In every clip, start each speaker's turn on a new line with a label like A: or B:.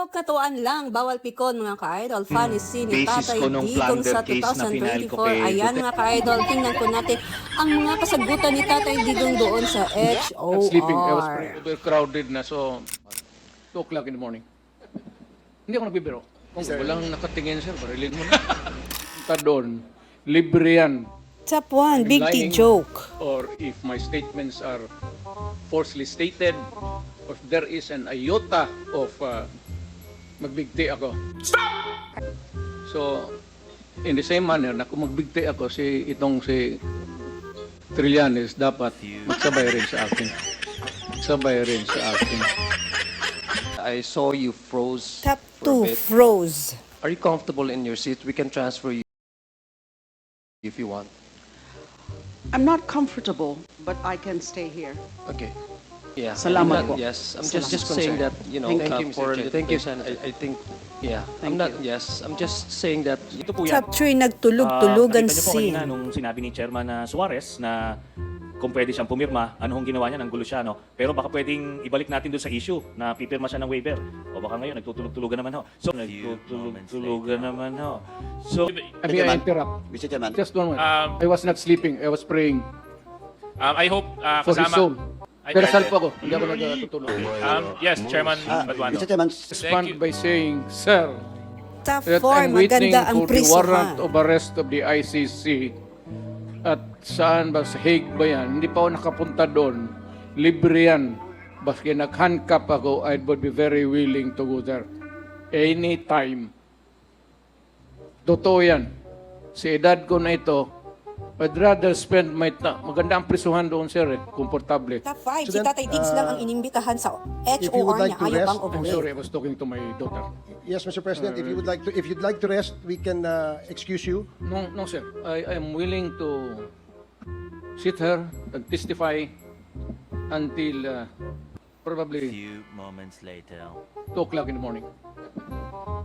A: katuan lang, bawal pikon mga ka-idol. Funny scene ni
B: Basis
A: Tatay
B: ko nung
A: Digong sa
B: plunder case na final ko
A: 2024.
B: kay
A: Ayan mga ka-idol, tingnan ko natin ang mga kasagutan ni Tatay Digong doon sa
C: Not sleeping. I was pretty
A: HOR.
C: overcrowded na, so 2 o'clock in the morning. Hindi ako nagbibiro. Kung walang nakatingin, sir, barilin mo na. Punta doon, libre yan.
A: Top 1, big T
C: Lying,
A: joke.
C: Or if my statements are falsely stated, or if there is an iota of magbigti ako. So, in the same manner, na kung magbigti ako, si Trillanes dapat magsabay rin sa akin. Magsabay rin sa akin.
D: I saw you froze
A: Top
D: for a
A: 2,
D: bit.
A: froze.
D: Are you comfortable in your seat? We can transfer you if you want.
E: I'm not comfortable, but I can stay here.
D: Okay. Yeah.
E: Salamat
D: I'm
E: po.
D: not- Yes, I'm
E: Salamat.
D: just saying that, you know,
E: Thank you,
D: Mr. for
E: Chair.
D: thank you, Senator. I think, yeah. I'm not, yes, I'm just saying that.
F: Ito po yan.
A: Top 3, nagtulog-tulugan
F: Nakita niyo po kanina
A: scene.
F: nung sinabi ni Chairman na Suarez na kung pwede siyang pumirma, ano hong ginawa niya, nanggulo siya, no? Pero baka pwedeng ibalik natin doon sa issue na pipirma siya ng waiver. O baka ngayon, nagtutulog-tulugan naman ho. So, nagtutulog-tulugan naman ho. So,
C: I mean, I interrupt.
G: Mr. Chairman.
C: Just one minute. I was not sleeping. I was praying
H: I hope
C: for his
H: kasama.
C: soul.
H: Ay,
C: Pero
H: grabe.
C: salpo ako. Hindi ako nagtutulog.
H: Yes, Chairman Paduano.
G: Mr. Chairman,
C: Respond
H: you.
C: by saying, Sir,
A: Top
C: that
A: 4,
C: I'm waiting
A: maganda ang
C: for the warrant
A: prisuhan.
C: of arrest of the ICC. At saan ba? Sa Hague ba yan? Hindi pa ako nakapunta doon. Libre yan. Baski nag-handcuff ako, I would be very willing to go there. Anytime. Totoo yan. Sa edad ko na ito, I'd rather spend my time. Maganda ang prisuhan doon, sir. Komportable.
A: Top 5,
G: So
A: si
G: then,
A: Tatay Diggs lang ang inimbitahan sa
G: if you would
A: HOR
G: like
A: niya.
G: to
A: Ayaw
G: rest,
A: pang
C: I'm
A: umuwi.
C: sorry, I was talking to my daughter.
G: yes, Mr. President, if you'd like to rest, we can excuse you.
C: No, no, sir. I am willing to sit here and testify until probably
B: Few moments later.
C: 2 o'clock in the morning.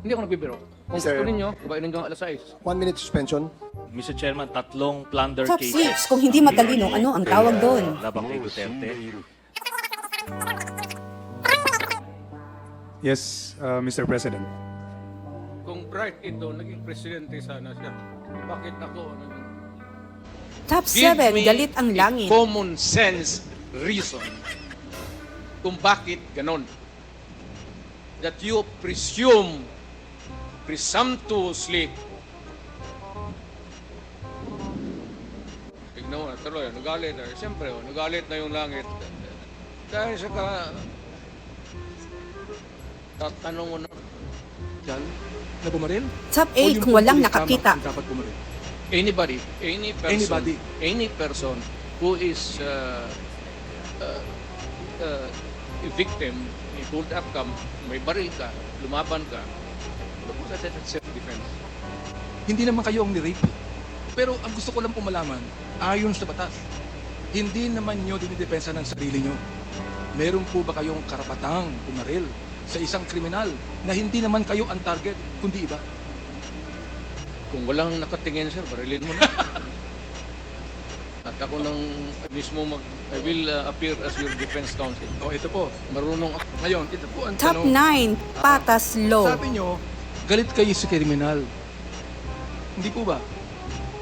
C: Hindi ako nagbibiro. Kung
G: Sir.
C: gusto ninyo, kabain ninyo ang alas 6.
G: 1 minute suspension.
F: Mr. Chairman, tatlong plunder
A: Top
F: cases.
A: 6, kung hindi matalino, ano ang tawag doon?
F: Labang kay Duterte.
I: Yes, Mr. President.
C: Kung bright ito, naging presidente sana siya. Bakit ako?
A: Top
C: Give
A: 7,
C: me
A: galit ang
C: a
A: langit.
C: common sense reason kung bakit ganon. That you presumptuously tignan mo, tuloy, nagalit na. Siyempre, nagalit na yung langit. Dahil sa tatanong mo na,
J: Yan, na bumaril?
A: Top
J: O
A: 8,
J: yung
A: kung walang
J: pulis tama
A: nakakita.
J: kung dapat bumaril?
C: anybody,
J: Anybody.
C: any person who is a victim, a pulled up ka, may baril ka, lumaban ka, that's self-defense.
J: Hindi naman kayo ang ni-rape. Pero ang gusto ko lang po malaman, ayon sa batas, hindi naman nyo dinidepensa ng sarili nyo. Meron po ba kayong karapatang pumaril sa isang kriminal na hindi naman kayo ang target, kundi iba?
C: Kung walang nakatingin, sir, barilin mo na. At ako nang mismo I will appear as your defense counsel.
J: O ito po,
C: Marunong ako.
J: ngayon, ito po ang
A: Top
J: tanong.
A: 9, patas low.
J: Sabi nyo, galit kayo sa kriminal. Hindi po ba?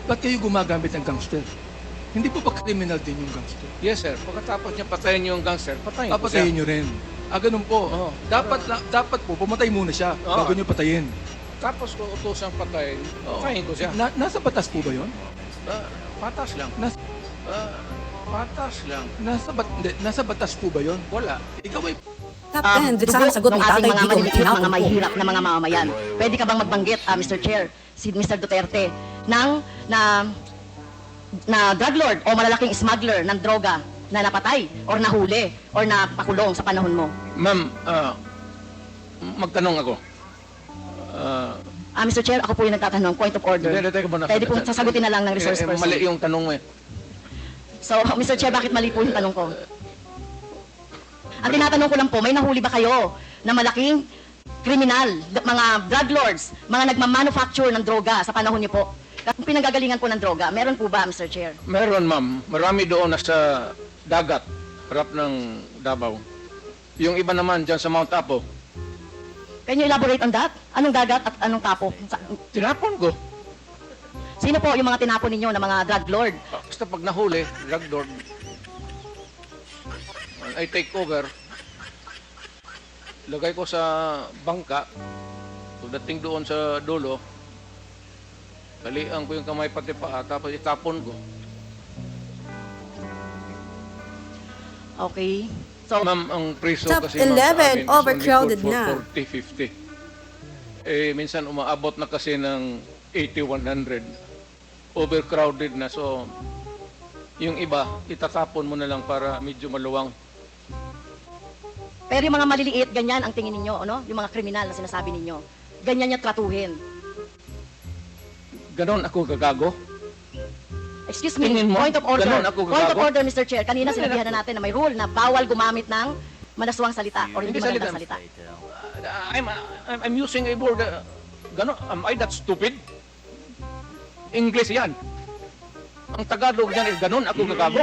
J: Ba't kayo gumagamit ng gangster? Hindi po ba kriminal din yung gangster?
C: Yes, sir. Pagkatapos niya patayin yung gangster, patayin ko siya.
J: Papatayin nyo rin. Ganun po.
C: Oo.
J: Dapat po, pumatay muna siya
C: Oo.
J: bago nyo patayin.
C: Tapos ko utosang patayin, patayin ko siya.
J: Nasa batas po ba yun?
C: Patas lang. Patas lang.
J: Nasa batas po ba yun?
C: Wala.
J: Ikaw ay
A: Top 10, dito sa sagot ni Tatay Digong.
E: mga
A: Tinapon ko.
E: mahihirap na mga mamamayan. Pwede ka bang magbanggit, Mr. Chair, si Mr. Duterte, na drug lord o malalaking smuggler ng droga na napatay or nahuli or napakulong sa panahon mo?
C: Ma'am, magtanong ako.
E: Mr. Chair, ako po yung nagtatanong, point of order.
C: Teka muna.
E: Pwede pong sasagutin na lang ng resource person.
C: Mali yung tanong mo eh.
E: So, Mr. Chair, bakit mali po yung tanong ko? Ang tinatanong ko lang po, may nahuli ba kayo na malaking kriminal, mga drug lords, mga nagmamanufacture ng droga sa panahon niyo po? Kung pinanggagalingan po ng droga, meron po ba, Mr. Chair?
C: Meron, ma'am. Marami doon nasa dagat, harap ng Davao. Yung iba naman dyan sa Mount Apo.
E: Can you elaborate on that? Anong dagat at anong tapo?
C: Tinapon ko.
E: Sino po yung mga tinapon ninyo na mga drug lord?
C: Basta pag nahuli, drug lord, I take over, lagay ko sa bangka, pagdating doon sa dulo, talian ko yung kamay pati paa, tapos itapon ko.
E: Okay. So,
C: Ma'am, ang preso
A: Top
C: kasi ma'am,
A: 11,
C: sa amin is
A: overcrowded
C: only
A: na.
C: good for 40-50. Eh, minsan umaabot na kasi ng 80-100. Overcrowded na. So, yung iba, itatapon mo na lang para medyo maluwang.
E: pero yung mga maliliit, ganyan ang tingin ninyo, ano? Yung mga kriminal na sinasabi ninyo. Ganyan niya tratuhin.
C: Ganon ako gagago.
E: Excuse me,
C: Tingin mo,
E: point of order.
C: ganun ako
E: Point of
C: gagago?
E: order, Mr. Chair. Kanina sinabihan na natin na may rule na bawal gumamit ng manaswang salita or hindi
C: Hindi
E: magandang
C: salita.
E: salita.
C: I'm using a word. Ganon, am I that stupid? English yan. Ang Tagalog yan is ganon ako gagago.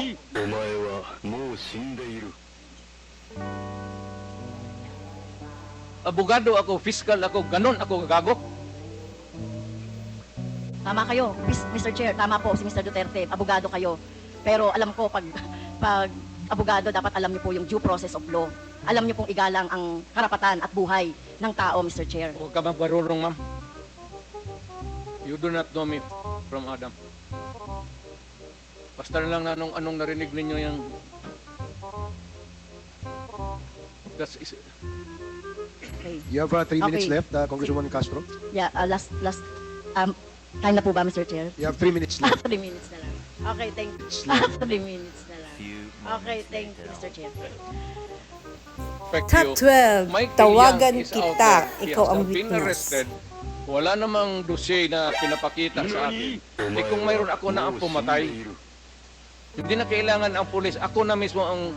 C: Abogado ako, fiscal ako, ganon ako gagago.
E: Tama kayo, Mr. Chair. Tama po si Mr. Duterte. Abogado kayo. Pero alam ko, pag abogado, dapat alam niyo po yung due process of law. Alam niyo pong igalang ang karapatan at buhay ng tao, Mr. Chair.
C: Huwag ka magbarurong, ma'am. You do not know me from Adam. Basta na lang na anong narinig ninyo yung... That's is...
E: Okay.
G: You have 3 minutes
E: Okay.
G: left, Congresswoman Castro.
E: Yeah, last, time na po ba, Mr. Chair?
G: You have 3 minutes left.
E: 3 minutes na lang. Okay, thank you. 3 minutes na lang.
B: Few
E: Okay,
B: moments
E: thank you,
B: later.
E: Mr. Chair.
C: Respect
A: Top
C: you.
A: 12,
C: Mike
A: tawagan
C: Yang is
A: kita,
C: out there. He
A: ikaw
C: has
A: ang
C: now been
A: witness.
C: arrested. Wala namang dossier na pinapakita sa akin. Eh kung mayroon ako na ang pumatay, hindi na kailangan ang pulis. Ako na mismo ang...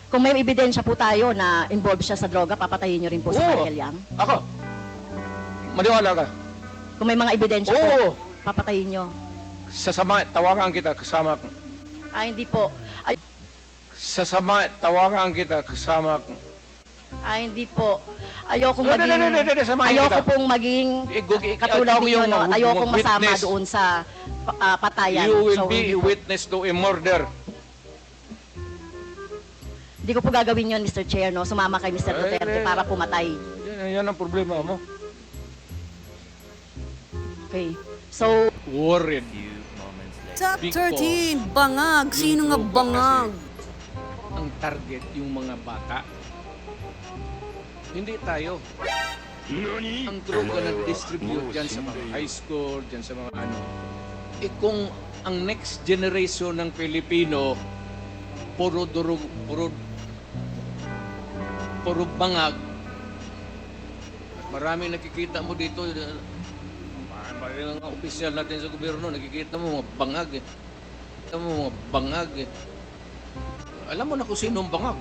E: Kung may ebidensya po tayo na involved siya sa droga, papatayin niyo rin po si
C: Oo.
E: Michael Yang.
C: Ako. Maniwala ka.
E: Kung may mga ebidensya
C: Oo.
E: po, papatayin niyo.
C: Sasama, tawagan kita kasama.
E: Hindi po.
C: Sasama, tawagan kita kasama.
E: Hindi po. Ayokong
C: No, no,
E: maging...
C: no, no, no, no, samahin
E: ayoko
C: kita.
E: pong maging katulad
C: Ikaw
E: ninyo,
C: yung
E: no? Ayokong masama
C: witness.
E: doon sa patayan.
C: You will
E: So,
C: be
E: hindi
C: a
E: po.
C: witness to a murder.
E: Hindi ko po gagawin yun, Mr. Chair, no? Sumama kay Mr. Duterte para pumatay.
C: Yan ang problema mo.
E: Okay. So,
C: Worried.
B: Few moments later.
A: Top
C: Because
A: 13, bangag. Sino nga
C: yung droga
A: bangag?
C: Ang target yung mga bata. Hindi tayo. Ang droga nag-distribute dyan sa mga high school, dyan sa mga ano. Eh kung ang next generation ng Pilipino, puro durog, puro bangag, maraming nakikita mo dito, maraming mga opisyal natin sa gobyerno, nakikita mo mga bangag eh. Nakikita mo mga bangag eh. Alam mo na kung sino ang bangag.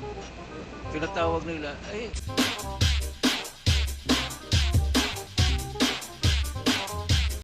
C: Tinatawag nila,